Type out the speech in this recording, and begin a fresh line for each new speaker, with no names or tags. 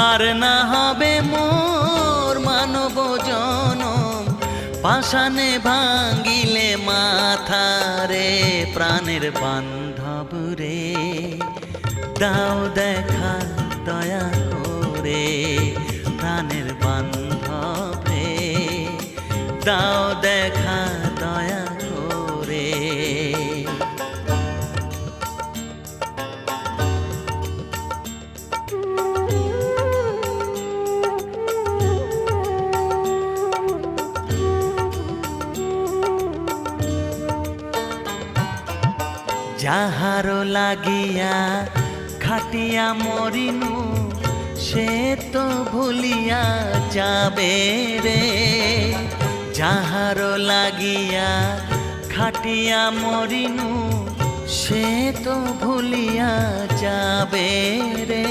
আর না হবে মোর মানব জনম, পাষাণে ভাঙ্গিলে মাথা রে। প্রাণের বান্ধব রে, দাও দেখা দয়া করে। প্রাণের বান্ধব রে, দাও দেখা দয়া করে। যাহারো লাগিয়া খাটিয়া মরিনু, সে তো ভুলিয়া যাবে রে। যাহারো লাগিয়া খাটিয়া মরিনু, সে তো ভুলিয়া যাবে রে।